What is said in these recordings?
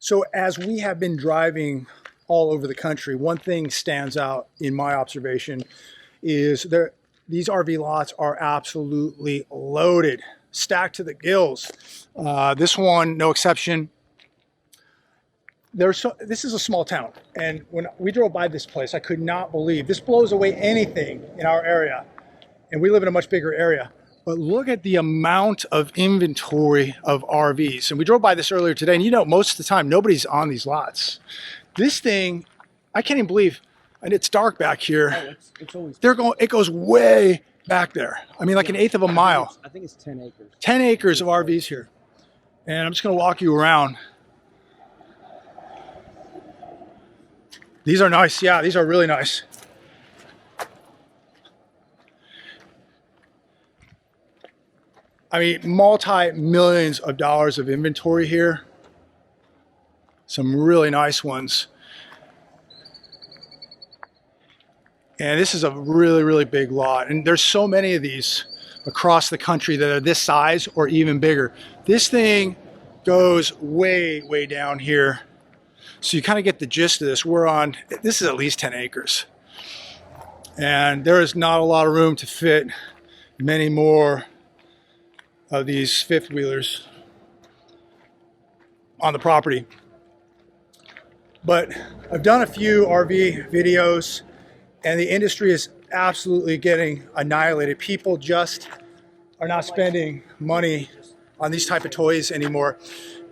So as we have been driving all over the country, one thing stands out in my observation is these RV lots are absolutely loaded, stacked to the gills. This one, no exception. This is a small town, and when we drove by this place, I could not believe this blows away anything in our area, and we live in a much bigger area. But look at the amount of inventory of RVs. And we drove by this earlier today, and you know, most of the time, nobody's on these lots. This thing, I can't even believe, and it's dark back here. Oh, it's always. It goes way back there. I mean, like an eighth of a mile. I think it's 10 acres. 10 acres of RVs here. And I'm just gonna walk you around. These are nice, yeah, these are really nice. I mean, multi-millions of dollars of inventory here. Some really nice ones. And this is a really, really big lot. And there's so many of these across the country that are this size or even bigger. This thing goes way, way down here. So you kind of get the gist of this. This is at least 10 acres. And there is not a lot of room to fit many more of these fifth wheelers on the property. But I've done a few RV videos, and the industry is absolutely getting annihilated. People just are not spending money on these type of toys anymore.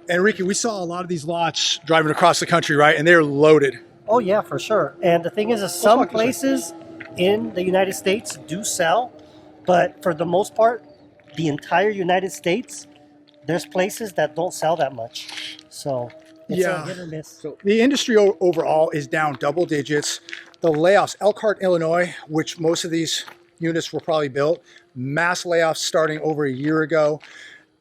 And Ricky, we saw a lot of these lots driving across the country, right? And they're loaded. Oh yeah, for sure. And the thing is some places in the United States do sell, but for the most part, the entire United States, there's places that don't sell that much. So it's a hit or miss. So the industry overall is down double digits. The layoffs, Elkhart, Illinois, which most of these units were probably built, mass layoffs starting over a year ago.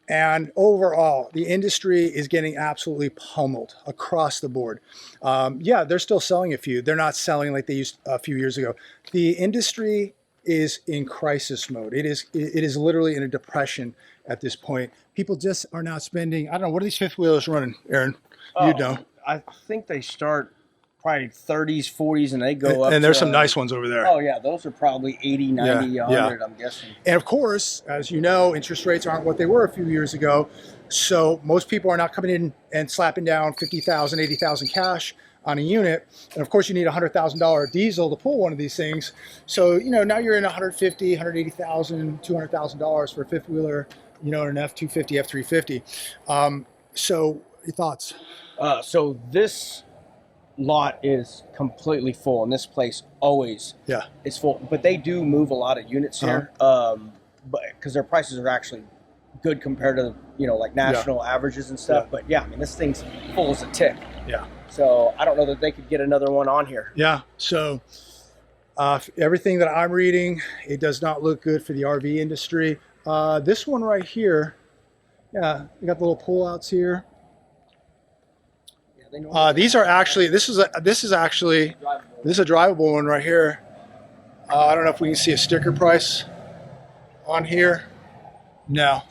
And overall, the industry is getting absolutely pummeled across the board. Yeah, they're still selling a few. They're not selling like they used a few years ago. The industry is in crisis mode. It is literally in a depression at this point. People just are not spending. I don't know, what are these fifth wheelers running, Aaron? You know. I think they start probably 30s, 40s, and they go up. And there's some nice ones over there. Oh yeah, those are probably 80, 90, 100, I'm guessing. And of course, as you know, interest rates aren't what they were a few years ago. So most people are not coming in and slapping down $50,000, $80,000 cash on a unit. And of course you need a $100,000 diesel to pull one of these things. So, you know, now you're in $150,000, $180,000, $200,000 for a fifth wheeler, you know, an F-250, F-350. So your thoughts? So this lot is completely full, and this place always is full. But they do move a lot of units here, but because their prices are actually good compared to, you know, like national averages and stuff. But yeah, I mean, this thing's full as a tick. Yeah. So I don't know that they could get another one on here. Yeah. So everything that I'm reading, it does not look good for the RV industry. This one right here, yeah, you got the little pull-outs here. These are actually, this is a drivable one right here. I don't know if we can see a sticker price on here. No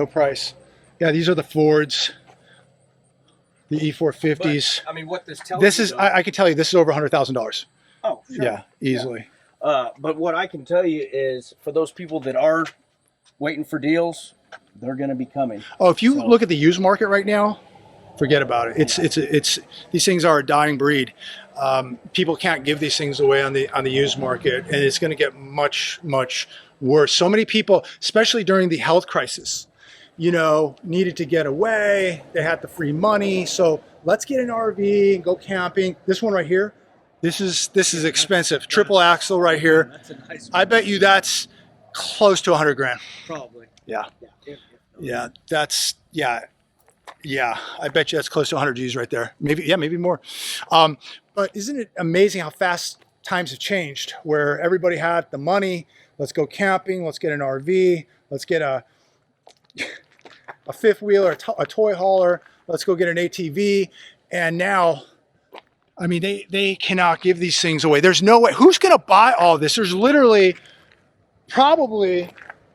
price. Yeah, these are the Fords, the E450s. But, I mean, what this tells this is, I can tell you, this is over $100,000. Oh, sure. Yeah, easily. Yeah. But what I can tell you is, for those people that are waiting for deals, they're going to be coming. Oh, if you look at the used market right now, forget about it. It's these things are a dying breed. People can't give these things away on the used market, and it's going to get much worse. So many people, especially during the health crisis, you know, needed to get away. They had the free money, so let's get an RV and go camping. This one right here, this is expensive. Triple axle right here. That's a nice one. I bet you that's close to 100 grand. Probably. Yeah. Yeah, I bet you that's close to 100 G's right there. Maybe more. But isn't it amazing how fast times have changed, where everybody had the money, let's go camping, let's get an RV, let's get a fifth wheeler, a toy hauler, let's go get an ATV. And now, I mean, they cannot give these things away. There's no way. Who's going to buy all this? There's literally probably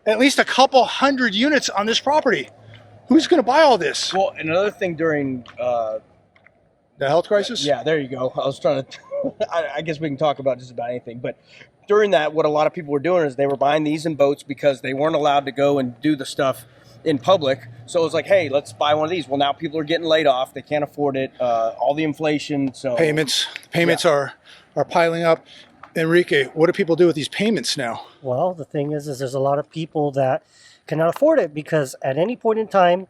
at least a couple hundred units on this property. Who's going to buy all this? Well, another thing during The health crisis? Yeah, there you go. I was trying to. I guess we can talk about just about anything. But during that, what a lot of people were doing is they were buying these in boats because they weren't allowed to go and do the stuff in public. So it was like, hey, let's buy one of these. Well, now people are getting laid off. They can't afford it. All the inflation. So Payments are piling up. Enrique, what do people do with these payments now? Well, the thing is there's a lot of people that cannot afford it because at any point in time,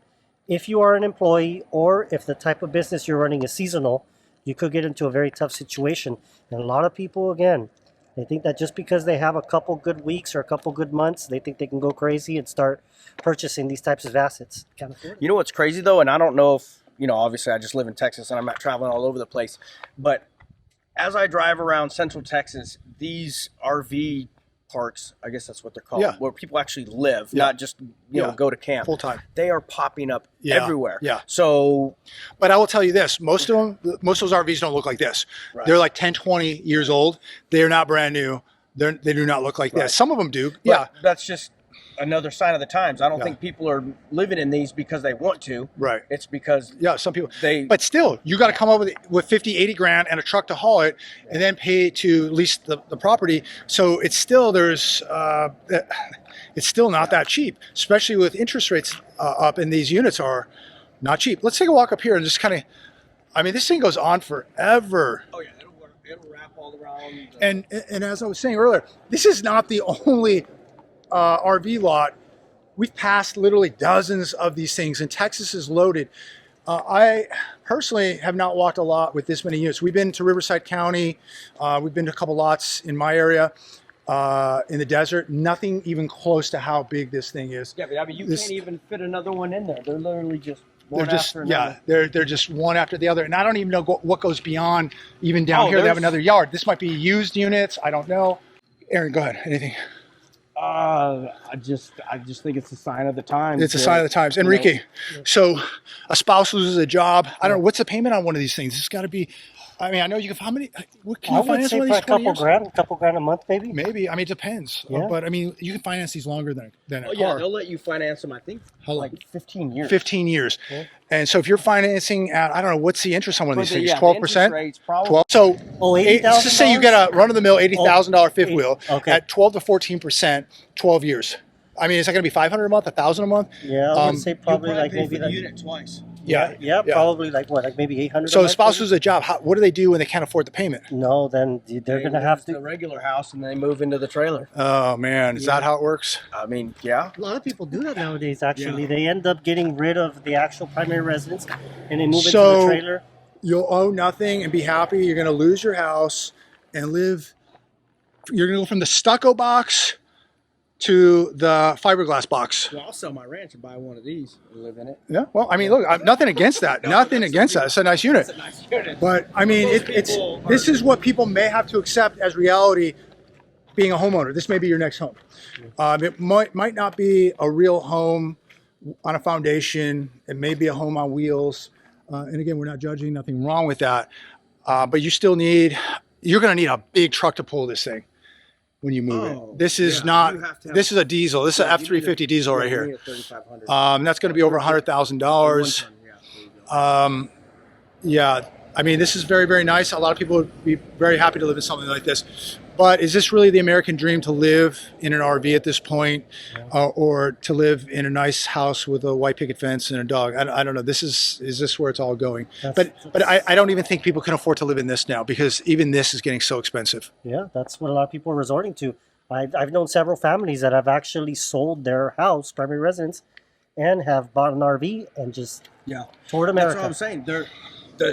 if you are an employee or if the type of business you're running is seasonal, you could get into a very tough situation. And a lot of people, again, they think that just because they have a couple good weeks or a couple good months, they think they can go crazy and start purchasing these types of assets. Can't afford it. You know what's crazy though, and I don't know if, obviously I just live in Texas and I'm not traveling all over the place, but as I drive around Central Texas, these RV parks, I guess that's what they're called, where people actually live, not just go to camp full time. They are popping up everywhere. Yeah. So, but I will tell you this: most of those RVs don't look like this. Right. They're like 10, 20 years old. They are not brand new. They do not look like this. Some of them do. But that's just another sign of the times. I don't think people are living in these because they want to. Right. It's because some people. But still, you got to come up with 50, 80 grand and a truck to haul it, and then pay to lease the property. So it's still it's still not that cheap, especially with interest rates up, and these units are not cheap. Let's take a walk up here and just kind of. I mean, this thing goes on forever. Oh yeah, it'll wrap all around. And as I was saying earlier, this is not the only RV lot. We've passed literally dozens of these things, and Texas is loaded. I personally have not walked a lot with this many units. We've been to Riverside County. We've been to a couple lots in my area in the desert. Nothing even close to how big this thing is. Yeah, but I mean, you can't even fit another one in there. They're literally just one after another. Yeah, they're just one after the other. And I don't even know what goes beyond even down here. They have another yard. This might be used units. I don't know. Aaron, go ahead. Anything? I just think it's a sign of the times. It's a sign of the times. Enrique, so a spouse loses a job. I don't know. What's the payment on one of these things? It's got to be, I mean, I know you can, how many, what can you finance one of these? A couple grand a month, maybe? Maybe. I mean, it depends. Yeah. But I mean, you can finance these longer than a car. Yeah, they'll let you finance them, I think, like 15 years. 15 years. Yeah. And so if you're financing at, I don't know, what's the interest on one of these things? 12%? 12. So let's just say you get a run-of-the-mill $80,000 fifth wheel at 12 to 14%, 12 years. I mean, is that going to be $500 a month, $1,000 a month? Yeah, I would say probably like maybe the unit twice. Yeah, probably like what, like maybe $800. So a spouse loses a job. What do they do when they can't afford the payment? No, then they're going to have to the regular house and they move into the trailer. Oh man, is that how it works? I mean, yeah. A lot of people do that nowadays. Actually, they end up getting rid of the actual primary residence and they move into the trailer. You'll owe nothing and be happy. You're going to lose your house and live. You're going to go from the stucco box to the fiberglass box. Well, I'll sell my ranch and buy one of these and live in it. Yeah, well, I mean, look, I'm nothing against that. Nothing against that. It's a nice unit. It's a nice unit. But I mean, this is what people may have to accept as reality. Being a homeowner, this may be your next home. It might not be a real home on a foundation. It may be a home on wheels. And again, we're not judging. Nothing wrong with that. But you're going to need a big truck to pull this thing when you move it. This is this is a diesel. This is an F-350 diesel right here. That's going to be over $100,000. Yeah, I mean, this is very, very nice. A lot of people would be very happy to live in something like this. But is this really the American dream to live in an RV at this point, or to live in a nice house with a white picket fence and a dog? I don't know. Is this where it's all going? But I don't even think people can afford to live in this now because even this is getting so expensive. Yeah, that's what a lot of people are resorting to. I've known several families that have actually sold their house, primary residence, and have bought an RV and just toured America. That's what I'm saying.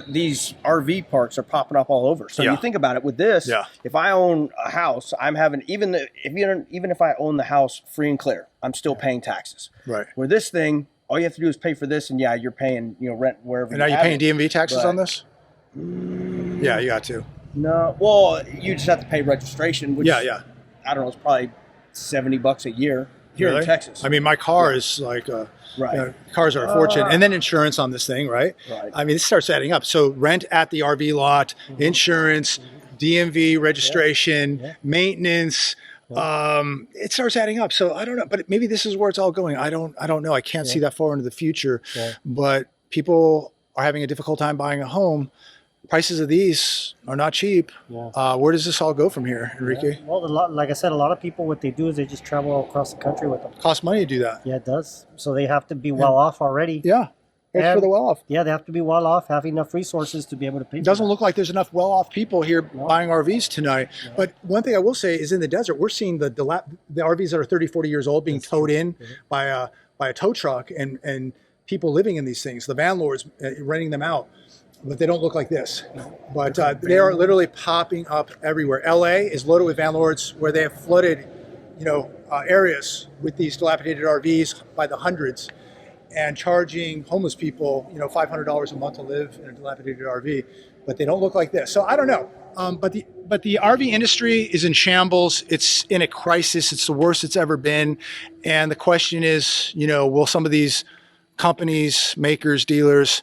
These RV parks are popping up all over. So you think about it with this, if I own a house, I'm having, even if I own the house free and clear, I'm still paying taxes. Right. Where this thing, all you have to do is pay for this and you're paying, rent wherever. And are you paying DMV taxes on this? Yeah, you got to. No, well, you just have to pay registration, which I don't know, it's probably $70 a year here in Texas. I mean, my car is like cars are a fortune, and then insurance on this thing, right? I mean, this starts adding up. So rent at the RV lot, insurance, DMV registration, maintenance. It starts adding up. So I don't know, but maybe this is where it's all going. I don't know. I can't see that far into the future, but people are having a difficult time buying a home prices of these are not cheap. Yeah. Where does this all go from here, Enrique? Yeah. Well, like I said, a lot of people, what they do is they just travel across the country with them. Costs money to do that. Yeah, it does. So they have to be well off already. Yeah. It's for And- the well-off. Yeah, they have to be well off, have enough resources to be able to pay. It doesn't look like there's enough well-off people here buying RVs tonight. No. But one thing I will say is in the desert, we're seeing the RVs that are 30, 40 years old being towed in by a tow truck and people living in these things, the van lords renting them out. But they don't look like this. But they are literally popping up everywhere. LA is loaded with van lords where they have flooded, areas with these dilapidated RVs by the hundreds, and charging homeless people, $500 a month to live in a dilapidated RV. But they don't look like this. So I don't know. But the RV industry is in shambles. It's in a crisis. It's the worst it's ever been. And the question is, will some of these companies, makers, dealers,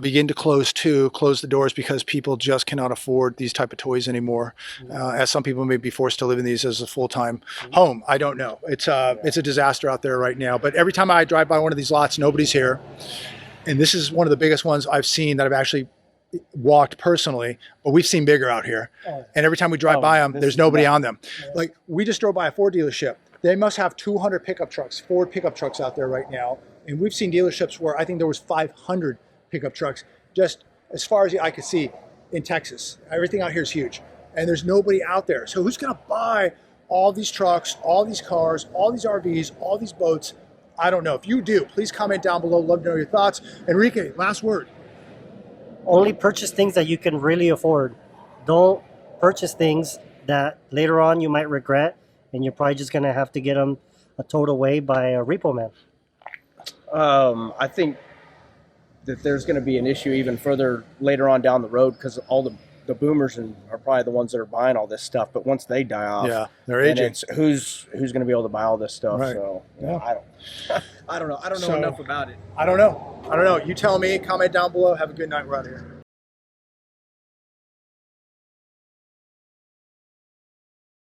begin to close the doors because people just cannot afford these type of toys anymore. As some people may be forced to live in these as a full-time home. I don't know. It's a disaster out there right now. But every time I drive by one of these lots, nobody's here. And this is one of the biggest ones I've seen that I've actually walked personally, but we've seen bigger out here. And every time we drive by them, there's nobody on them. Like we just drove by a Ford dealership. They must have 200 Ford pickup trucks out there right now. And we've seen dealerships where I think there was 500 pickup trucks just as far as the eye could see in Texas. Everything out here is huge and there's nobody out there. So who's going to buy all these trucks, all these cars, all these RVs, all these boats? I don't know. If you do, please comment down below. Love to know your thoughts. Enrique, last word. Only purchase things that you can really afford. Don't purchase things that later on you might regret, and you're probably just going to have to get them towed away by a repo man. I think that there's going to be an issue even further later on down the road because all the boomers are probably the ones that are buying all this stuff. But once they die off, they're aging. It's who's going to be able to buy all this stuff? Right. So I don't know enough about it. I don't know. You tell me. Comment down below. Have a good night. We're out of here.